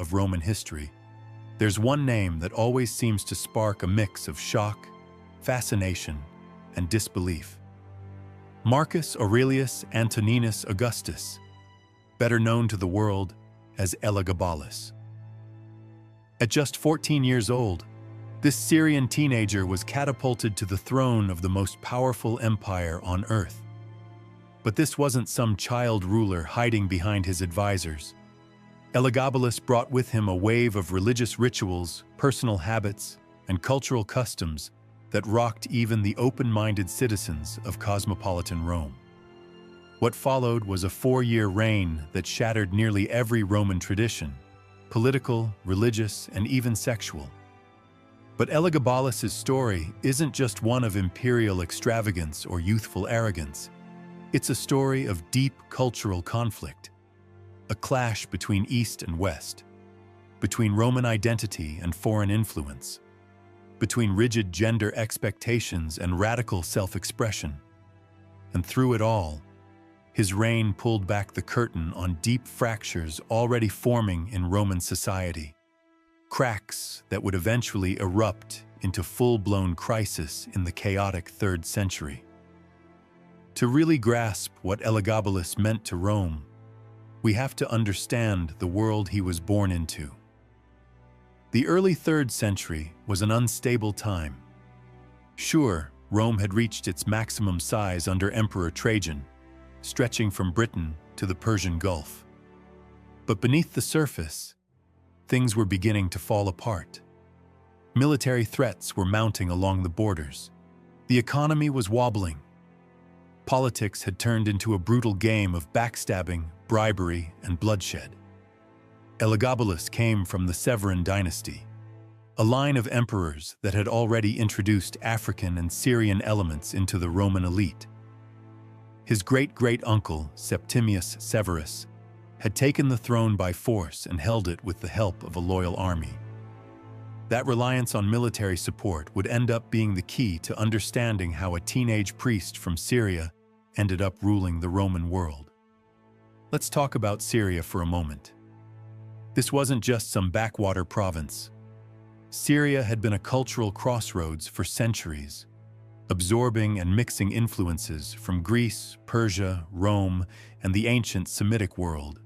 of Roman history, there's one name that always seems to spark a mix of shock, fascination, and disbelief. Marcus Aurelius Antoninus Augustus, better known to the world as Elagabalus. At just 14 years old, this Syrian teenager was catapulted to the throne of the most powerful empire on earth. But this wasn't some child ruler hiding behind his advisors. Elagabalus brought with him a wave of religious rituals, personal habits, and cultural customs that rocked even the open-minded citizens of cosmopolitan Rome. What followed was a 4-year reign that shattered nearly every Roman tradition, political, religious, and even sexual. But Elagabalus's story isn't just one of imperial extravagance or youthful arrogance. It's a story of deep cultural conflict, a clash between East and West, between Roman identity and foreign influence, between rigid gender expectations and radical self-expression. And through it all, his reign pulled back the curtain on deep fractures already forming in Roman society, cracks that would eventually erupt into full-blown crisis in the chaotic 3rd century. To really grasp what Elagabalus meant to Rome, we have to understand the world he was born into. The early 3rd century was an unstable time. Sure, Rome had reached its maximum size under Emperor Trajan, stretching from Britain to the Persian Gulf. But beneath the surface, things were beginning to fall apart. Military threats were mounting along the borders. The economy was wobbling. Politics had turned into a brutal game of backstabbing, bribery, and bloodshed. Elagabalus came from the Severan dynasty, a line of emperors that had already introduced African and Syrian elements into the Roman elite. His great-great-uncle, Septimius Severus, had taken the throne by force and held it with the help of a loyal army. That reliance on military support would end up being the key to understanding how a teenage priest from Syria ended up ruling the Roman world. Let's talk about Syria for a moment. This wasn't just some backwater province. Syria had been a cultural crossroads for centuries, absorbing and mixing influences from Greece, Persia, Rome, and the ancient Semitic world.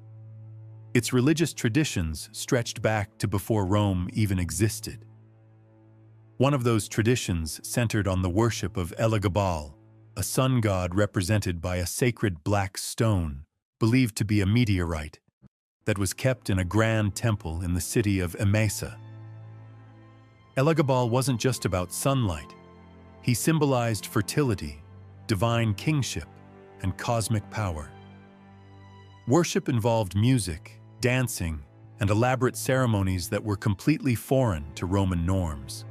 Its religious traditions stretched back to before Rome even existed. One of those traditions centered on the worship of Elagabal, a sun god represented by a sacred black stone, believed to be a meteorite, that was kept in a grand temple in the city of Emesa. Elagabal wasn't just about sunlight. He symbolized fertility, divine kingship, and cosmic power. Worship involved music, dancing, and elaborate ceremonies that were completely foreign to Roman norms.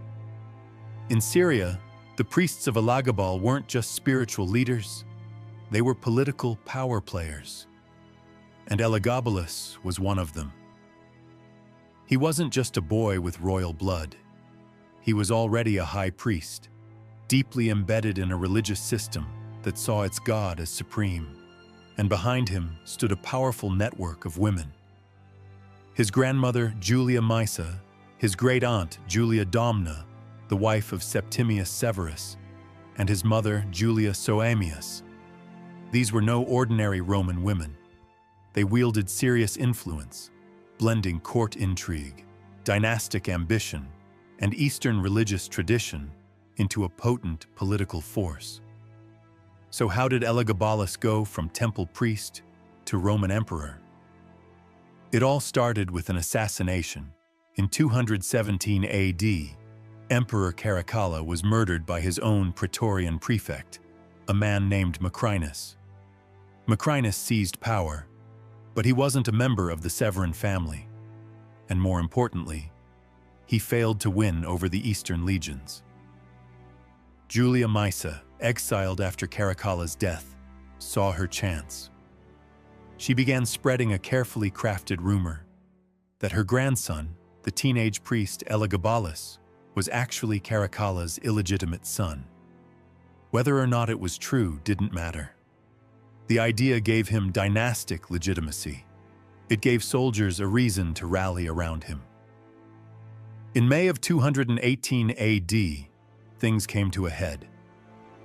In Syria, the priests of Elagabal weren't just spiritual leaders, they were political power players. And Elagabalus was one of them. He wasn't just a boy with royal blood. He was already a high priest, deeply embedded in a religious system that saw its god as supreme. And behind him stood a powerful network of women. His grandmother, Julia Maesa, his great-aunt, Julia Domna, the wife of Septimius Severus, and his mother, Julia Soaemius. These were no ordinary Roman women. They wielded serious influence, blending court intrigue, dynastic ambition, and Eastern religious tradition into a potent political force. So how did Elagabalus go from temple priest to Roman emperor? It all started with an assassination. In 217 AD, Emperor Caracalla was murdered by his own Praetorian prefect, a man named Macrinus. Macrinus seized power, but he wasn't a member of the Severan family. And more importantly, he failed to win over the Eastern legions. Julia Maesa, exiled after Caracalla's death, saw her chance. She began spreading a carefully crafted rumor that her grandson, the teenage priest Elagabalus, was actually Caracalla's illegitimate son. Whether or not it was true didn't matter. The idea gave him dynastic legitimacy. It gave soldiers a reason to rally around him. In May of 218 AD, things came to a head.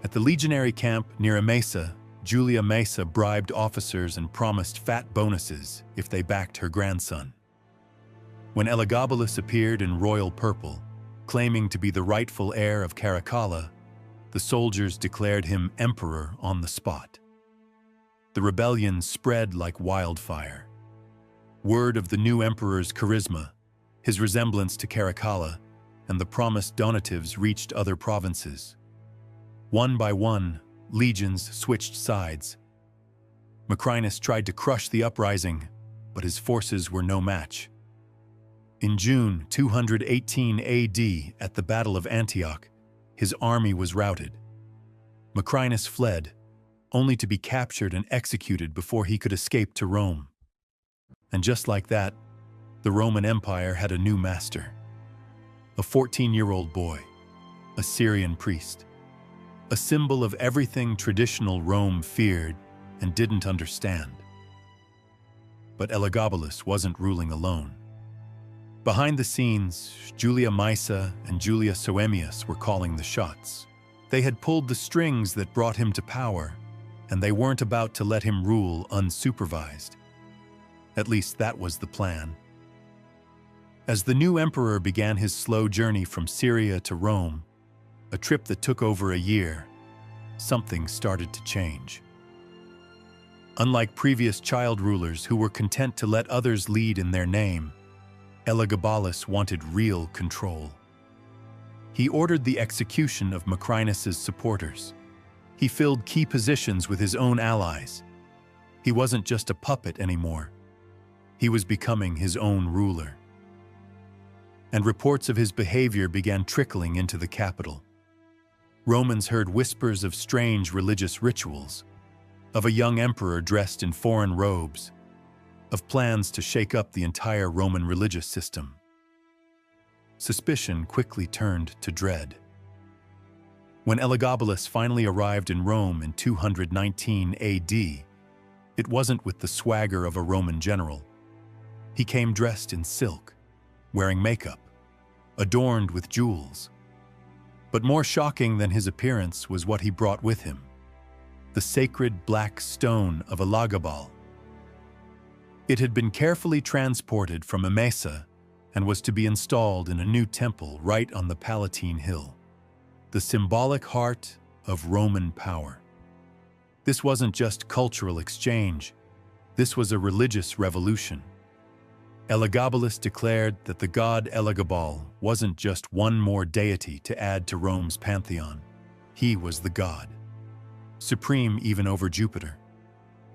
At the legionary camp near Emesa, Julia Maesa bribed officers and promised fat bonuses if they backed her grandson. When Elagabalus appeared in royal purple, claiming to be the rightful heir of Caracalla, the soldiers declared him emperor on the spot. The rebellion spread like wildfire. Word of the new emperor's charisma, his resemblance to Caracalla, and the promised donatives reached other provinces. One by one, legions switched sides. Macrinus tried to crush the uprising, but his forces were no match. In June 218 AD, at the Battle of Antioch, his army was routed. Macrinus fled, only to be captured and executed before he could escape to Rome. And just like that, the Roman Empire had a new master. A 14-year-old boy, a Syrian priest. A symbol of everything traditional Rome feared and didn't understand. But Elagabalus wasn't ruling alone. Behind the scenes, Julia Maesa and Julia Soemius were calling the shots. They had pulled the strings that brought him to power, and they weren't about to let him rule unsupervised. At least that was the plan. As the new emperor began his slow journey from Syria to Rome, a trip that took over a year, something started to change. Unlike previous child rulers who were content to let others lead in their name, Elagabalus wanted real control. He ordered the execution of Macrinus's supporters. He filled key positions with his own allies. He wasn't just a puppet anymore. He was becoming his own ruler. And reports of his behavior began trickling into the capital. Romans heard whispers of strange religious rituals, of a young emperor dressed in foreign robes, of plans to shake up the entire Roman religious system. Suspicion quickly turned to dread. When Elagabalus finally arrived in Rome in 219 AD, it wasn't with the swagger of a Roman general. He came dressed in silk, wearing makeup, adorned with jewels. But more shocking than his appearance was what he brought with him: the sacred black stone of Elagabal. It had been carefully transported from Emesa and was to be installed in a new temple right on the Palatine Hill, the symbolic heart of Roman power. This wasn't just cultural exchange, this was a religious revolution. Elagabalus declared that the god Elagabal wasn't just one more deity to add to Rome's pantheon. He was the god, supreme even over Jupiter.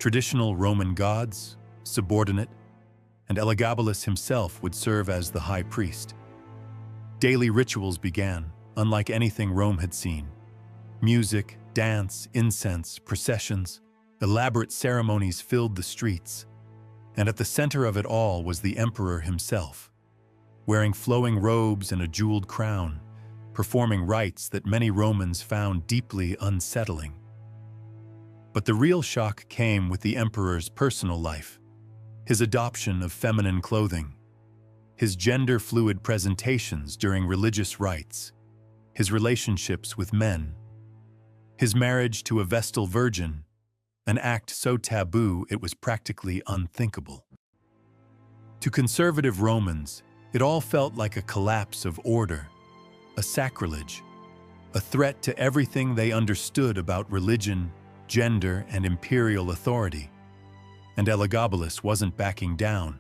Traditional Roman gods, subordinate, and Elagabalus himself would serve as the high priest. Daily rituals began, unlike anything Rome had seen. Music, dance, incense, processions, elaborate ceremonies filled the streets. And at the center of it all was the emperor himself, wearing flowing robes and a jeweled crown, performing rites that many Romans found deeply unsettling. But the real shock came with the emperor's personal life. His adoption of feminine clothing, his gender-fluid presentations during religious rites, his relationships with men, his marriage to a Vestal virgin, an act so taboo it was practically unthinkable. To conservative Romans, it all felt like a collapse of order, a sacrilege, a threat to everything they understood about religion, gender, and imperial authority. And Elagabalus wasn't backing down.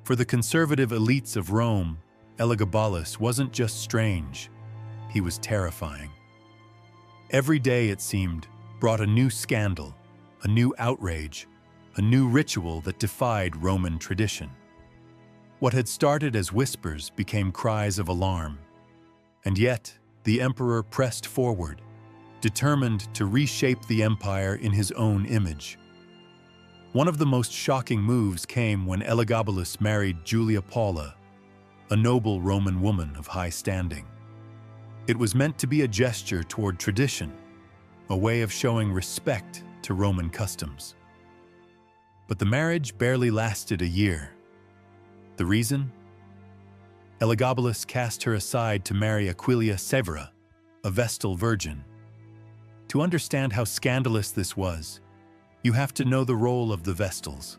For the conservative elites of Rome, Elagabalus wasn't just strange, he was terrifying. Every day, it seemed, brought a new scandal, a new outrage, a new ritual that defied Roman tradition. What had started as whispers became cries of alarm. And yet, the emperor pressed forward, determined to reshape the empire in his own image. One of the most shocking moves came when Elagabalus married Julia Paula, a noble Roman woman of high standing. It was meant to be a gesture toward tradition, a way of showing respect to Roman customs. But the marriage barely lasted a year. The reason? Elagabalus cast her aside to marry Aquilia Severa, a Vestal virgin. To understand how scandalous this was, you have to know the role of the Vestals.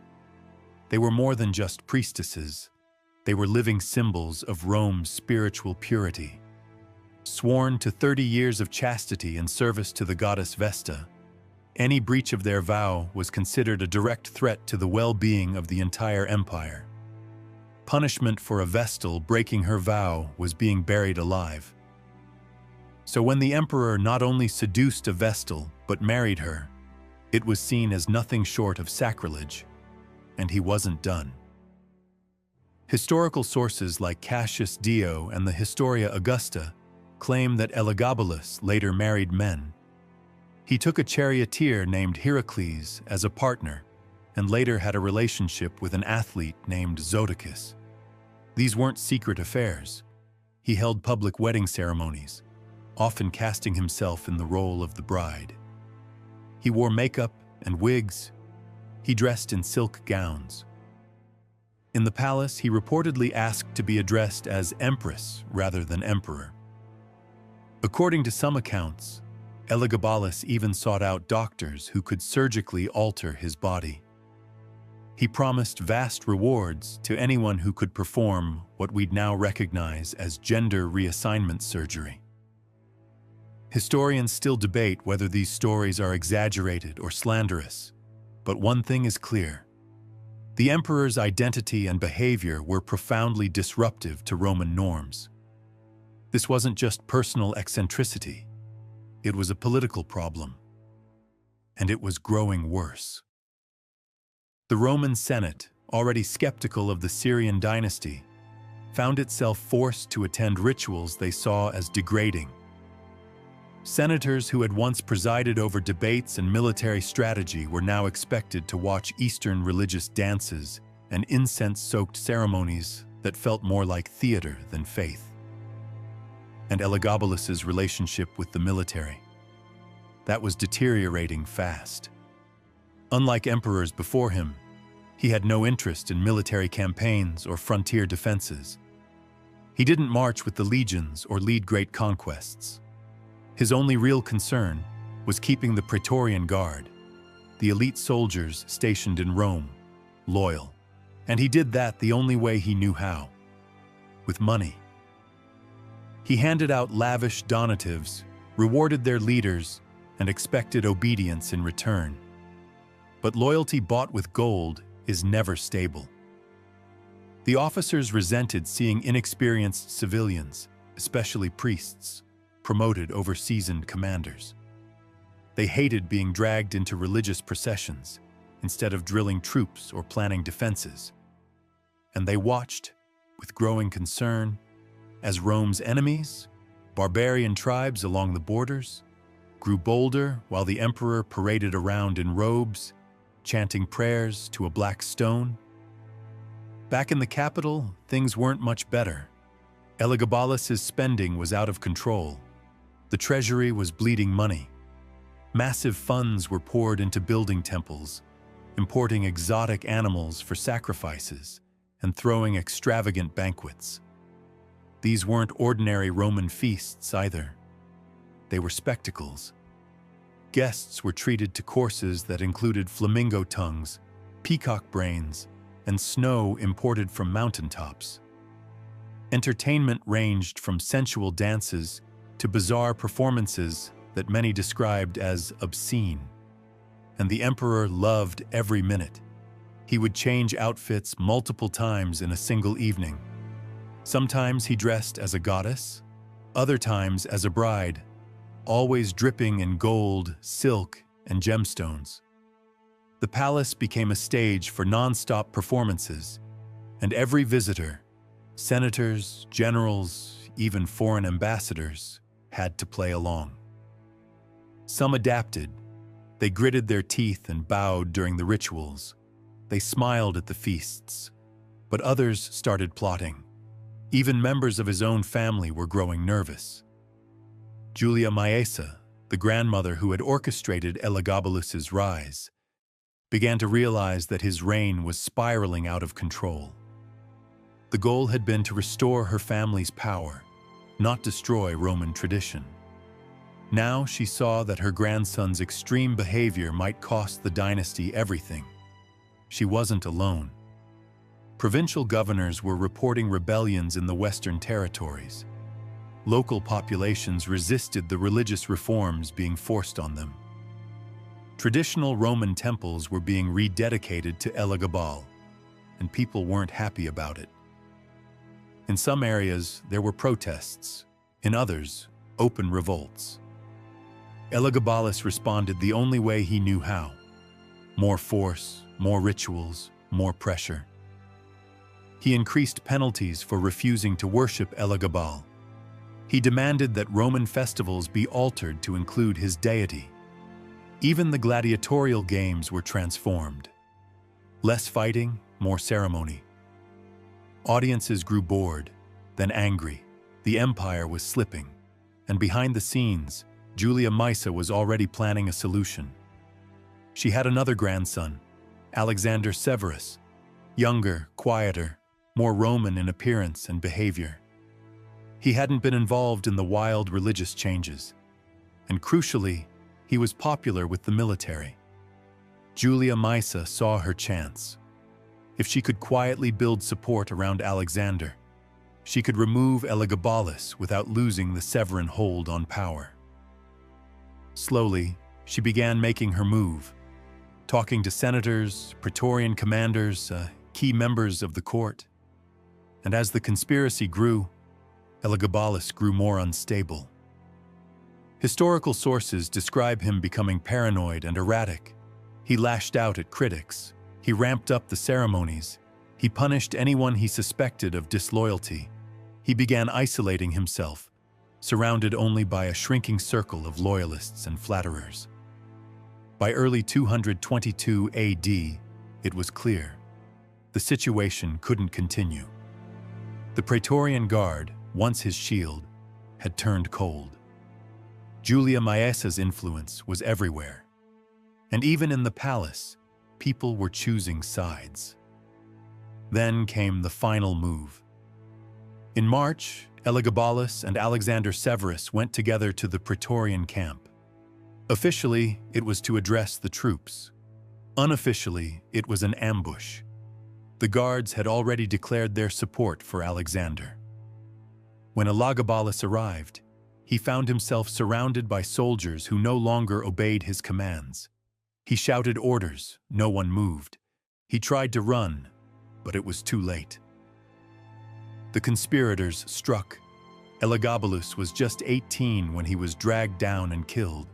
They were more than just priestesses. They were living symbols of Rome's spiritual purity. Sworn to 30 years of chastity and service to the goddess Vesta, any breach of their vow was considered a direct threat to the well-being of the entire empire. Punishment for a Vestal breaking her vow was being buried alive. So when the emperor not only seduced a Vestal but married her, it was seen as nothing short of sacrilege, and he wasn't done. Historical sources like Cassius Dio and the Historia Augusta claim that Elagabalus later married men. He took a charioteer named Heracles as a partner and later had a relationship with an athlete named Zodicus. These weren't secret affairs. He held public wedding ceremonies, often casting himself in the role of the bride. He wore makeup and wigs. He dressed in silk gowns. In the palace, he reportedly asked to be addressed as Empress rather than Emperor. According to some accounts, Elagabalus even sought out doctors who could surgically alter his body. He promised vast rewards to anyone who could perform what we'd now recognize as gender reassignment surgery. Historians still debate whether these stories are exaggerated or slanderous, but one thing is clear. The emperor's identity and behavior were profoundly disruptive to Roman norms. This wasn't just personal eccentricity. It was a political problem. And it was growing worse. The Roman Senate, already skeptical of the Syrian dynasty, found itself forced to attend rituals they saw as degrading. Senators who had once presided over debates and military strategy were now expected to watch Eastern religious dances and incense-soaked ceremonies that felt more like theater than faith. And Elagabalus's relationship with the military. That was deteriorating fast. Unlike emperors before him, he had no interest in military campaigns or frontier defenses. He didn't march with the legions or lead great conquests. His only real concern was keeping the Praetorian Guard, the elite soldiers stationed in Rome, loyal. And he did that the only way he knew how, with money. He handed out lavish donatives, rewarded their leaders, and expected obedience in return. But loyalty bought with gold is never stable. The officers resented seeing inexperienced civilians, especially priests, promoted over seasoned commanders. They hated being dragged into religious processions instead of drilling troops or planning defenses. And they watched, with growing concern, as Rome's enemies, barbarian tribes along the borders, grew bolder while the emperor paraded around in robes, chanting prayers to a black stone. Back in the capital, things weren't much better. Elagabalus's spending was out of control. The treasury was bleeding money. Massive funds were poured into building temples, importing exotic animals for sacrifices, and throwing extravagant banquets. These weren't ordinary Roman feasts either. They were spectacles. Guests were treated to courses that included flamingo tongues, peacock brains, and snow imported from mountaintops. Entertainment ranged from sensual dances to bizarre performances that many described as obscene. And the emperor loved every minute. He would change outfits multiple times in a single evening. Sometimes he dressed as a goddess, other times as a bride, always dripping in gold, silk, and gemstones. The palace became a stage for non-stop performances, and every visitor, senators, generals, even foreign ambassadors, had to play along. Some adapted. They gritted their teeth and bowed during the rituals. They smiled at the feasts. But others started plotting. Even members of his own family were growing nervous. Julia Maesa, the grandmother who had orchestrated Elagabalus's rise, began to realize that his reign was spiraling out of control. The goal had been to restore her family's power, not destroy Roman tradition. Now she saw that her grandson's extreme behavior might cost the dynasty everything. She wasn't alone. Provincial governors were reporting rebellions in the Western territories. Local populations resisted the religious reforms being forced on them. Traditional Roman temples were being rededicated to Elagabalus, and people weren't happy about it. In some areas, there were protests. In others, open revolts. Elagabalus responded the only way he knew how. More force, more rituals, more pressure. He increased penalties for refusing to worship Elagabalus. He demanded that Roman festivals be altered to include his deity. Even the gladiatorial games were transformed. Less fighting, more ceremony. Audiences grew bored, then angry. The empire was slipping, and behind the scenes, Julia Maesa was already planning a solution. She had another grandson, Alexander Severus, younger, quieter, more Roman in appearance and behavior. He hadn't been involved in the wild religious changes, and crucially, he was popular with the military. Julia Maesa saw her chance. If she could quietly build support around Alexander, she could remove Elagabalus without losing the Severan hold on power. Slowly, she began making her move, talking to senators, praetorian commanders, key members of the court. And as the conspiracy grew, Elagabalus grew more unstable. Historical sources describe him becoming paranoid and erratic. He lashed out at critics. He ramped up the ceremonies. He punished anyone he suspected of disloyalty. He began isolating himself, surrounded only by a shrinking circle of loyalists and flatterers. By early 222 AD, it was clear. The situation couldn't continue. The Praetorian Guard, once his shield, had turned cold. Julia Maesa's influence was everywhere. And even in the palace, people were choosing sides. Then came the final move. In March, Elagabalus and Alexander Severus went together to the Praetorian camp. Officially, it was to address the troops. Unofficially, it was an ambush. The guards had already declared their support for Alexander. When Elagabalus arrived, he found himself surrounded by soldiers who no longer obeyed his commands. He shouted orders, no one moved. He tried to run, but it was too late. The conspirators struck. Elagabalus was just 18 when he was dragged down and killed.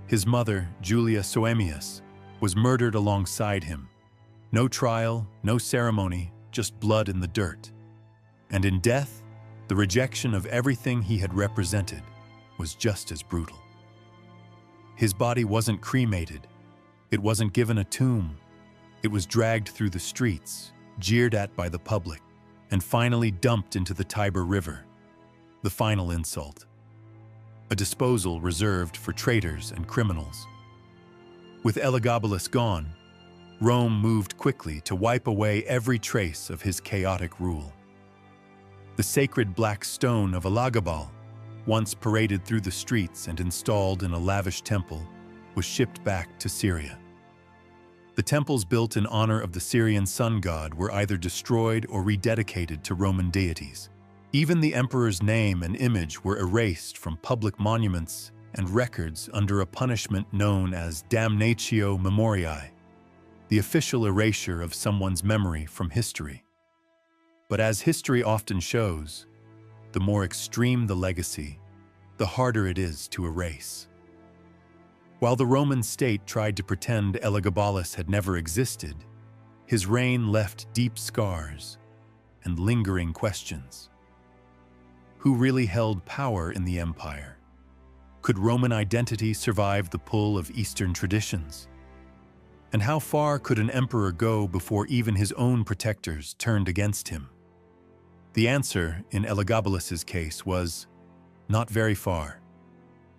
His mother, Julia Soemius, was murdered alongside him. No trial, no ceremony, just blood in the dirt. And in death, the rejection of everything he had represented was just as brutal. His body wasn't cremated. It wasn't given a tomb. It was dragged through the streets, jeered at by the public, and finally dumped into the Tiber River. The final insult. A disposal reserved for traitors and criminals. With Elagabalus gone, Rome moved quickly to wipe away every trace of his chaotic rule. The sacred black stone of Elagabalus, once paraded through the streets and installed in a lavish temple, was shipped back to Syria. The temples built in honor of the Syrian sun god were either destroyed or rededicated to Roman deities. Even the emperor's name and image were erased from public monuments and records under a punishment known as damnatio memoriae, the official erasure of someone's memory from history. But as history often shows, the more extreme the legacy, the harder it is to erase. While the Roman state tried to pretend Elagabalus had never existed, his reign left deep scars and lingering questions. Who really held power in the empire? Could Roman identity survive the pull of Eastern traditions? And how far could an emperor go before even his own protectors turned against him? The answer, in Elagabalus's case, was not very far.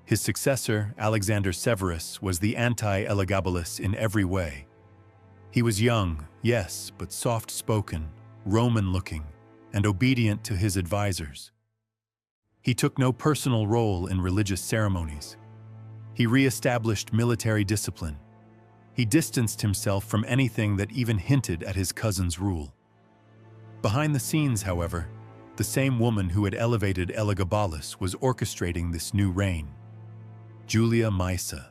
His successor, Alexander Severus, was the anti-Elagabalus in every way. He was young, yes, but soft-spoken, Roman-looking, and obedient to his advisors. He took no personal role in religious ceremonies. He re-established military discipline. He distanced himself from anything that even hinted at his cousin's rule. Behind the scenes, however, the same woman who had elevated Elagabalus was orchestrating this new reign, Julia Maesa.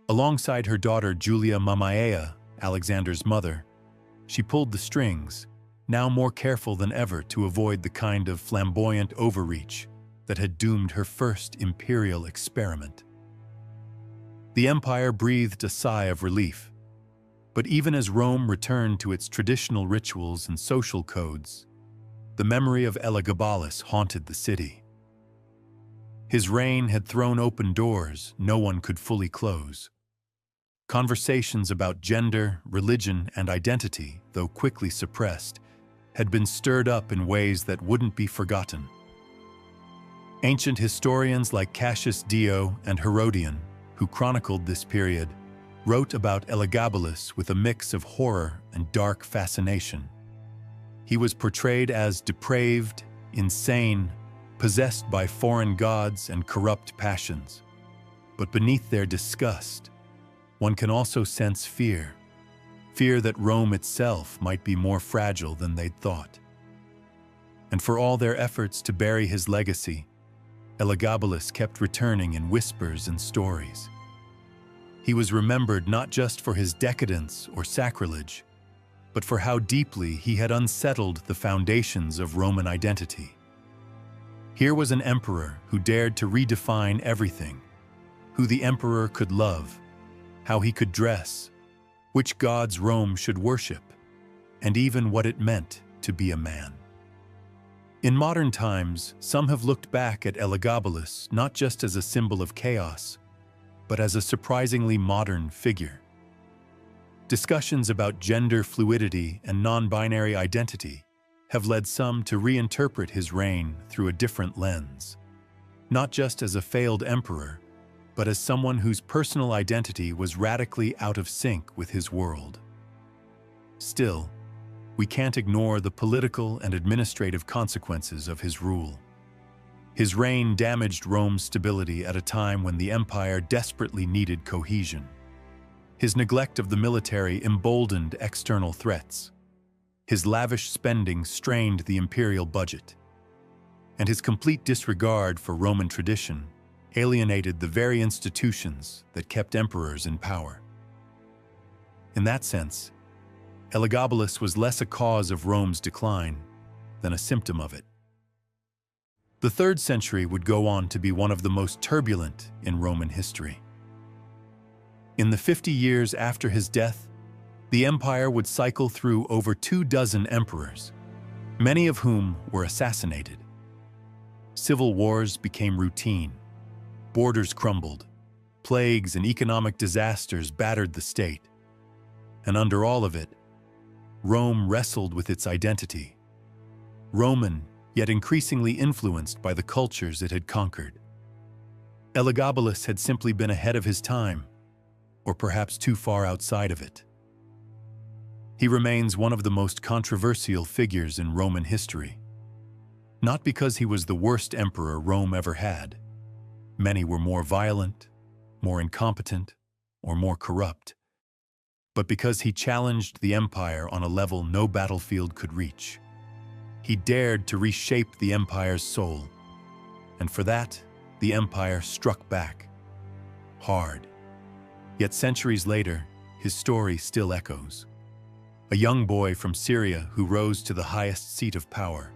Alongside her daughter Julia Mamaea, Alexander's mother, she pulled the strings, now more careful than ever to avoid the kind of flamboyant overreach that had doomed her first imperial experiment. The empire breathed a sigh of relief, but even as Rome returned to its traditional rituals and social codes, the memory of Elagabalus haunted the city. His reign had thrown open doors no one could fully close. Conversations about gender, religion, and identity, though quickly suppressed, had been stirred up in ways that wouldn't be forgotten. Ancient historians like Cassius Dio and Herodian, who chronicled this period, wrote about Elagabalus with a mix of horror and dark fascination. He was portrayed as depraved, insane, possessed by foreign gods and corrupt passions. But beneath their disgust, one can also sense fear. Fear that Rome itself might be more fragile than they'd thought. And for all their efforts to bury his legacy, Elagabalus kept returning in whispers and stories. He was remembered not just for his decadence or sacrilege, but for how deeply he had unsettled the foundations of Roman identity. Here was an emperor who dared to redefine everything: who the emperor could love, how he could dress, which gods Rome should worship, and even what it meant to be a man. In modern times, some have looked back at Elagabalus not just as a symbol of chaos, but as a surprisingly modern figure. Discussions about gender fluidity and non-binary identity have led some to reinterpret his reign through a different lens, not just as a failed emperor, but as someone whose personal identity was radically out of sync with his world. Still, we can't ignore the political and administrative consequences of his rule. His reign damaged Rome's stability at a time when the empire desperately needed cohesion. His neglect of the military emboldened external threats. His lavish spending strained the imperial budget. And his complete disregard for Roman tradition alienated the very institutions that kept emperors in power. In that sense, Elagabalus was less a cause of Rome's decline than a symptom of it. The 3rd century would go on to be one of the most turbulent in Roman history. In the 50 years after his death, the empire would cycle through over 24 emperors, many of whom were assassinated. Civil wars became routine. Borders crumbled. Plagues and economic disasters battered the state. And under all of it, Rome wrestled with its identity. Roman, yet increasingly influenced by the cultures it had conquered. Elagabalus had simply been ahead of his time, or perhaps too far outside of it. He remains one of the most controversial figures in Roman history. Not because he was the worst emperor Rome ever had. Many were more violent, more incompetent, or more corrupt, but because he challenged the empire on a level no battlefield could reach. He dared to reshape the empire's soul, and for that, the empire struck back. Hard. Yet centuries later, his story still echoes. A young boy from Syria who rose to the highest seat of power,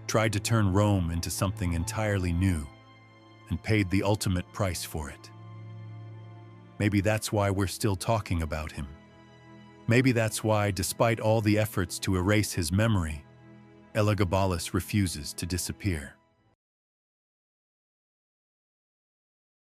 tried to turn Rome into something entirely new, and paid the ultimate price for it. Maybe that's why we're still talking about him. Maybe that's why, despite all the efforts to erase his memory, Elagabalus refuses to disappear.